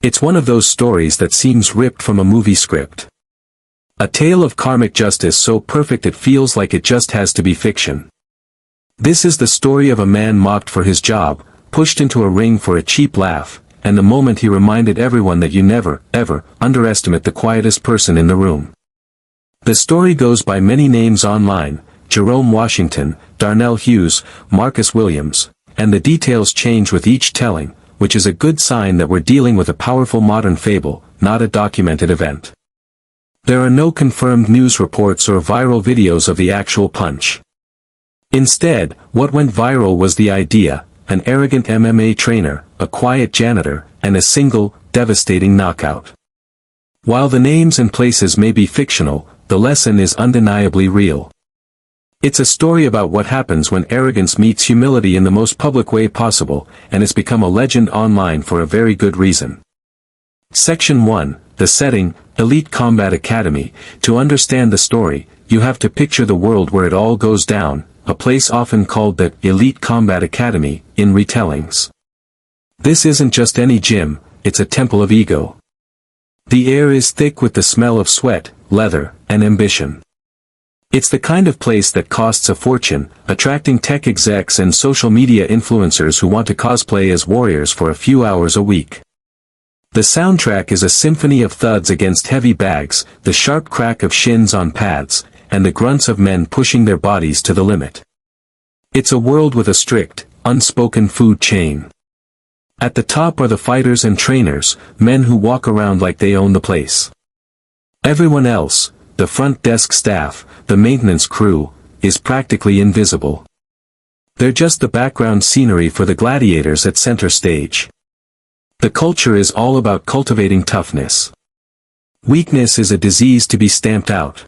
It's one of those stories that seems ripped from a movie script. A tale of karmic justice so perfect it feels like it just has to be fiction. This is the story of a man mocked for his job, pushed into a ring for a cheap laugh, and the moment he reminded everyone that you never, ever, underestimate the quietest person in the room. The story goes by many names online: Jerome Washington, Darnell Hughes, Marcus Williams, and the details change with each telling, which is a good sign that we're dealing with a powerful modern fable, not a documented event. There are no confirmed news reports or viral videos of the actual punch. Instead, what went viral was the idea: an arrogant MMA trainer, a quiet janitor, and a single, devastating knockout. While the names and places may be fictional, the lesson is undeniably real. It's a story about what happens when arrogance meets humility in the most public way possible, and it's become a legend online for a very good reason. Section 1, the setting, Elite Combat Academy. To understand the story, you have to picture the world where it all goes down, a place often called the Elite Combat Academy in retellings. This isn't just any gym, it's a temple of ego. The air is thick with the smell of sweat, leather, and ambition. It's the kind of place that costs a fortune, attracting tech execs and social media influencers who want to cosplay as warriors for a few hours a week. The soundtrack is a symphony of thuds against heavy bags, the sharp crack of shins on pads, and the grunts of men pushing their bodies to the limit. It's a world with a strict, unspoken food chain. At the top are the fighters and trainers, men who walk around like they own the place. Everyone else, the front desk staff, the maintenance crew, is practically invisible. They're just the background scenery for the gladiators at center stage. The culture is all about cultivating toughness. Weakness is a disease to be stamped out.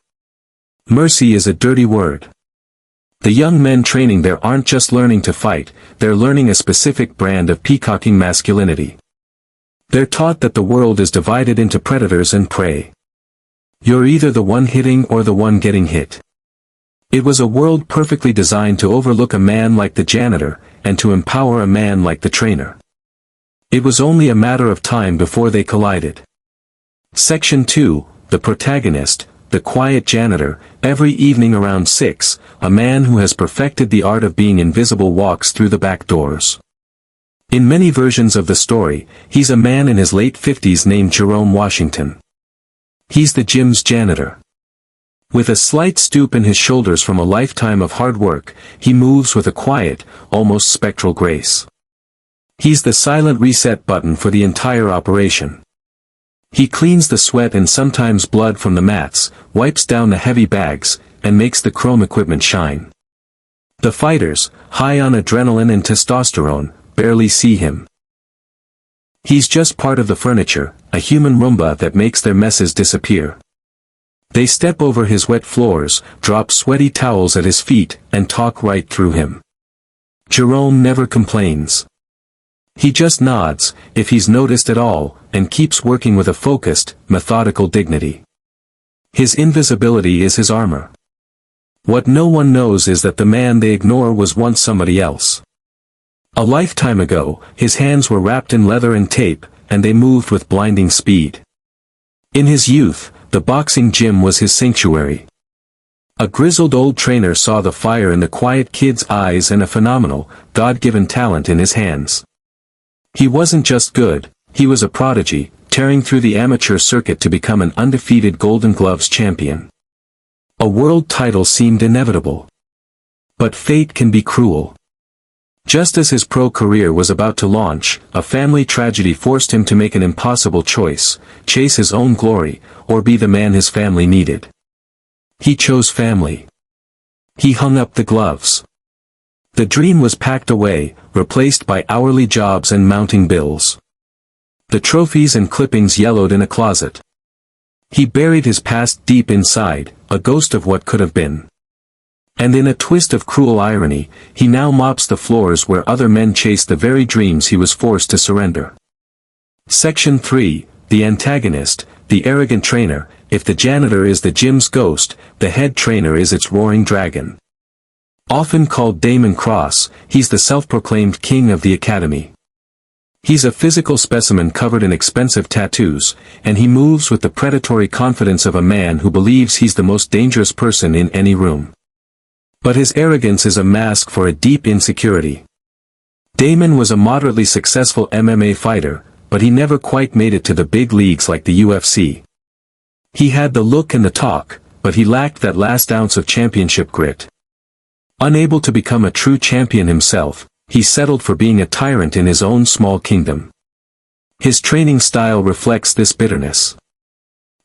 Mercy is a dirty word. The young men training there aren't just learning to fight, they're learning a specific brand of peacocking masculinity. They're taught that the world is divided into predators and prey. You're either the one hitting or the one getting hit. It was a world perfectly designed to overlook a man like the janitor, and to empower a man like the trainer. It was only a matter of time before they collided. Section 2, the protagonist, the quiet janitor. Every evening around 6, a man who has perfected the art of being invisible walks through the back doors. In many versions of the story, he's a man in his late 50s named Jerome Washington. He's the gym's janitor. With a slight stoop in his shoulders from a lifetime of hard work, he moves with a quiet, almost spectral grace. He's the silent reset button for the entire operation. He cleans the sweat and sometimes blood from the mats, wipes down the heavy bags, and makes the chrome equipment shine. The fighters, high on adrenaline and testosterone, barely see him. He's just part of the furniture, a human Roomba that makes their messes disappear. They step over his wet floors, drop sweaty towels at his feet, and talk right through him. Jerome never complains. He just nods, if he's noticed at all, and keeps working with a focused, methodical dignity. His invisibility is his armor. What no one knows is that the man they ignore was once somebody else. A lifetime ago, his hands were wrapped in leather and tape, and they moved with blinding speed. In his youth, the boxing gym was his sanctuary. A grizzled old trainer saw the fire in the quiet kid's eyes and a phenomenal, God-given talent in his hands. He wasn't just good, he was a prodigy, tearing through the amateur circuit to become an undefeated Golden Gloves champion. A world title seemed inevitable. But fate can be cruel. Just as his pro career was about to launch, a family tragedy forced him to make an impossible choice: chase his own glory, or be the man his family needed. He chose family. He hung up the gloves. The dream was packed away, replaced by hourly jobs and mounting bills. The trophies and clippings yellowed in a closet. He buried his past deep inside, a ghost of what could have been. And in a twist of cruel irony, he now mops the floors where other men chased the very dreams he was forced to surrender. Section 3, the antagonist, the arrogant trainer. If the janitor is the gym's ghost, the head trainer is its roaring dragon. Often called Damon Cross, he's the self-proclaimed king of the academy. He's a physical specimen covered in expensive tattoos, and he moves with the predatory confidence of a man who believes he's the most dangerous person in any room. But his arrogance is a mask for a deep insecurity. Damon was a moderately successful MMA fighter, but he never quite made it to the big leagues like the UFC. He had the look and the talk, but he lacked that last ounce of championship grit. Unable to become a true champion himself, he settled for being a tyrant in his own small kingdom. His training style reflects this bitterness.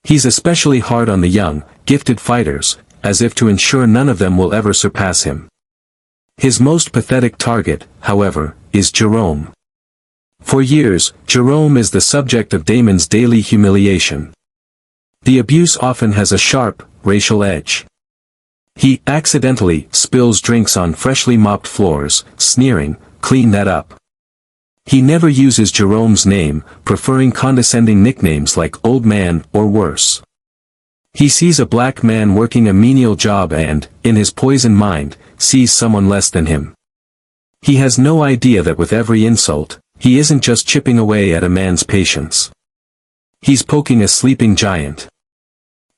He's especially hard on the young, gifted fighters, as if to ensure none of them will ever surpass him. His most pathetic target, however, is Jerome. For years, Jerome is the subject of Damon's daily humiliation. The abuse often has a sharp, racial edge. He accidentally spills drinks on freshly mopped floors, sneering, "Clean that up." He never uses Jerome's name, preferring condescending nicknames like Old Man or worse. He sees a black man working a menial job and, in his poisoned mind, sees someone less than him. He has no idea that with every insult, he isn't just chipping away at a man's patience. He's poking a sleeping giant.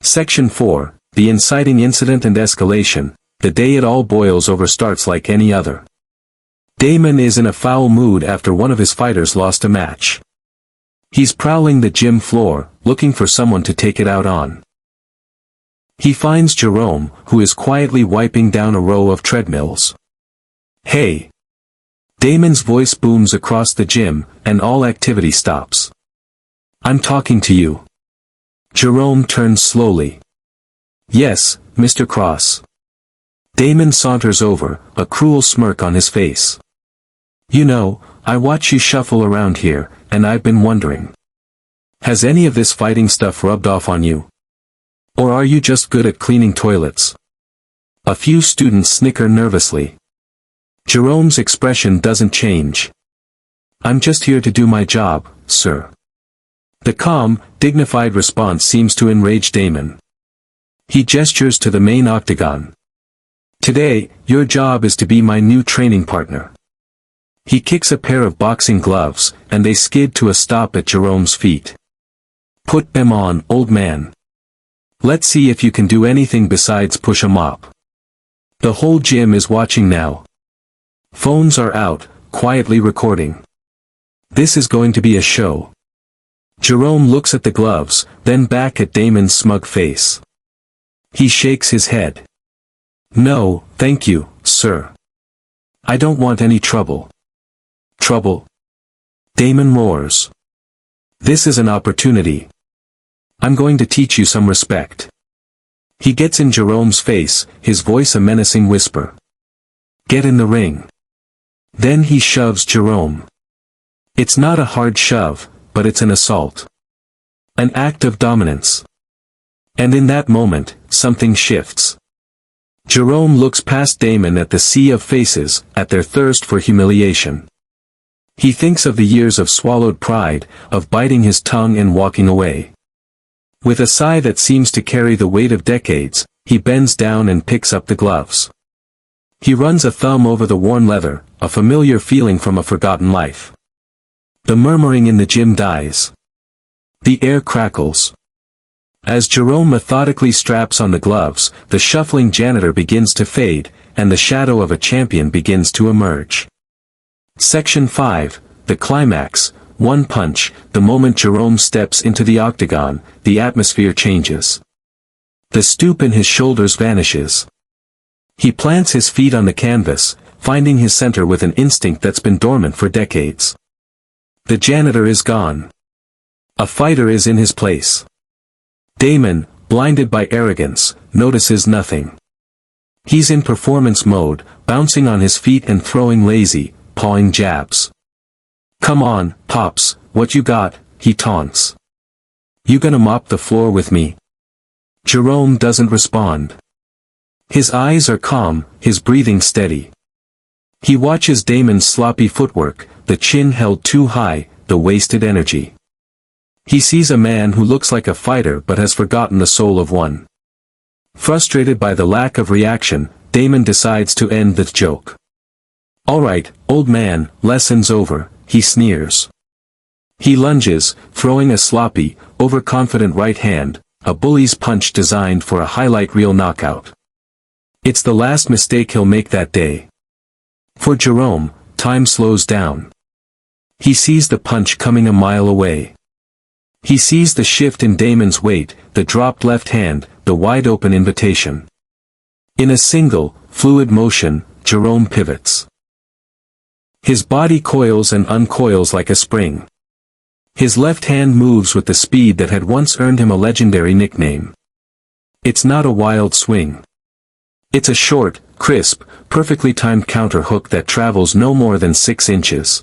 Section 4. The inciting incident and escalation. The day it all boils over starts like any other. Damon is in a foul mood after one of his fighters lost a match. He's prowling the gym floor, looking for someone to take it out on. He finds Jerome, who is quietly wiping down a row of treadmills. "Hey!" Damon's voice booms across the gym, and all activity stops. "I'm talking to you." Jerome turns slowly. "Yes, Mr. Cross." Damon saunters over, a cruel smirk on his face. "You know, I watch you shuffle around here, and I've been wondering. Has any of this fighting stuff rubbed off on you? Or are you just good at cleaning toilets?" A few students snicker nervously. Jerome's expression doesn't change. "I'm just here to do my job, sir." The calm, dignified response seems to enrage Damon. He gestures to the main octagon. "Today, your job is to be my new training partner." He kicks a pair of boxing gloves, and they skid to a stop at Jerome's feet. "Put them on, old man. Let's see if you can do anything besides push a mop." The whole gym is watching now. Phones are out, quietly recording. This is going to be a show. Jerome looks at the gloves, then back at Damon's smug face. He shakes his head. "No, thank you, sir. I don't want any trouble." "Trouble?" Damon roars. "This is an opportunity. I'm going to teach you some respect." He gets in Jerome's face, his voice a menacing whisper. "Get in the ring." Then he shoves Jerome. It's not a hard shove, but it's an assault. An act of dominance. And in that moment, something shifts. Jerome looks past Damon at the sea of faces, at their thirst for humiliation. He thinks of the years of swallowed pride, of biting his tongue and walking away. With a sigh that seems to carry the weight of decades, he bends down and picks up the gloves. He runs a thumb over the worn leather, a familiar feeling from a forgotten life. The murmuring in the gym dies. The air crackles. As Jerome methodically straps on the gloves, the shuffling janitor begins to fade, and the shadow of a champion begins to emerge. Section 5, the climax. One punch. The moment Jerome steps into the octagon, the atmosphere changes. The stoop in his shoulders vanishes. He plants his feet on the canvas, finding his center with an instinct that's been dormant for decades. The janitor is gone. A fighter is in his place. Damon, blinded by arrogance, notices nothing. He's in performance mode, bouncing on his feet and throwing lazy, pawing jabs. "Come on, Pops, what you got?" he taunts. "You gonna mop the floor with me?" Jerome doesn't respond. His eyes are calm, his breathing steady. He watches Damon's sloppy footwork, the chin held too high, the wasted energy. He sees a man who looks like a fighter but has forgotten the soul of one. Frustrated by the lack of reaction, Damon decides to end the joke. "All right, old man, lesson's over," he sneers. He lunges, throwing a sloppy, overconfident right hand, a bully's punch designed for a highlight reel knockout. It's the last mistake he'll make that day. For Jerome, time slows down. He sees the punch coming a mile away. He sees the shift in Damon's weight, the dropped left hand, the wide-open invitation. In a single, fluid motion, Jerome pivots. His body coils and uncoils like a spring. His left hand moves with the speed that had once earned him a legendary nickname. It's not a wild swing. It's a short, crisp, perfectly timed counter hook that travels no more than 6 inches.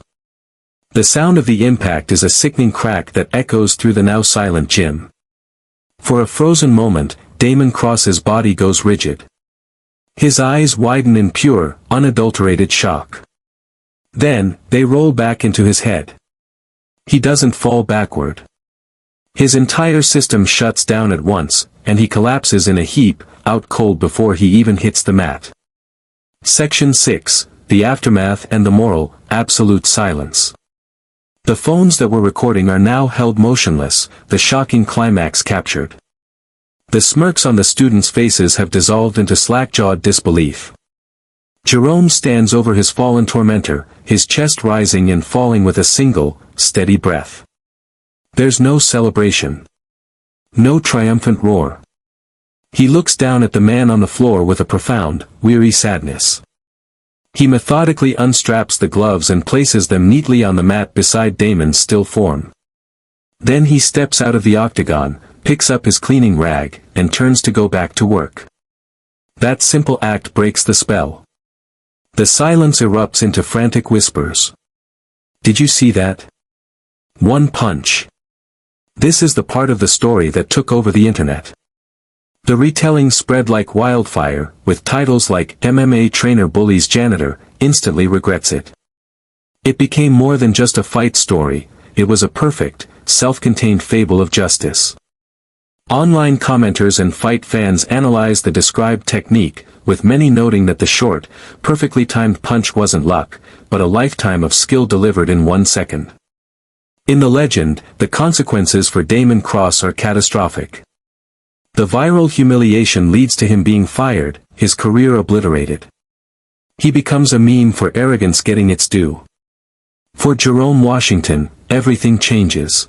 The sound of the impact is a sickening crack that echoes through the now silent gym. For a frozen moment, Damon Cross's body goes rigid. His eyes widen in pure, unadulterated shock. Then, they roll back into his head. He doesn't fall backward. His entire system shuts down at once, and he collapses in a heap, out cold before he even hits the mat. Section 6, The Aftermath and the Moral, Absolute Silence. The phones that were recording are now held motionless, the shocking climax captured. The smirks on the students' faces have dissolved into slack-jawed disbelief. Jerome stands over his fallen tormentor, his chest rising and falling with a single, steady breath. There's no celebration. No triumphant roar. He looks down at the man on the floor with a profound, weary sadness. He methodically unstraps the gloves and places them neatly on the mat beside Damon's still form. Then he steps out of the octagon, picks up his cleaning rag, and turns to go back to work. That simple act breaks the spell. The silence erupts into frantic whispers. Did you see that? One punch. This is the part of the story that took over the internet. The retelling spread like wildfire, with titles like MMA trainer Bullies Janitor, instantly regrets it. It became more than just a fight story, it was a perfect, self-contained fable of justice. Online commenters and fight fans analyzed the described technique, with many noting that the short, perfectly timed punch wasn't luck, but a lifetime of skill delivered in 1 second. In the legend, the consequences for Damon Cross are catastrophic. The viral humiliation leads to him being fired, his career obliterated. He becomes a meme for arrogance getting its due. For Jerome Washington, everything changes.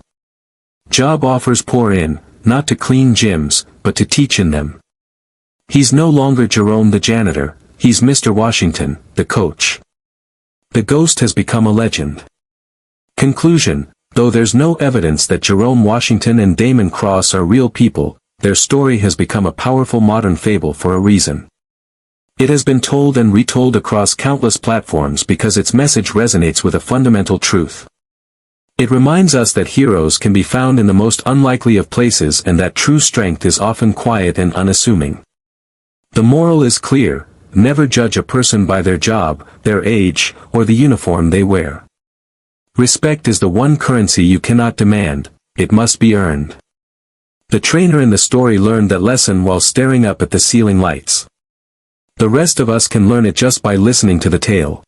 Job offers pour in, not to clean gyms, but to teach in them. He's no longer Jerome the janitor, he's Mr. Washington, the coach. The ghost has become a legend. Conclusion: though there's no evidence that Jerome Washington and Damon Cross are real people, their story has become a powerful modern fable for a reason. It has been told and retold across countless platforms because its message resonates with a fundamental truth. It reminds us that heroes can be found in the most unlikely of places and that true strength is often quiet and unassuming. The moral is clear: never judge a person by their job, their age, or the uniform they wear. Respect is the one currency you cannot demand, it must be earned. The trainer in the story learned that lesson while staring up at the ceiling lights. The rest of us can learn it just by listening to the tale.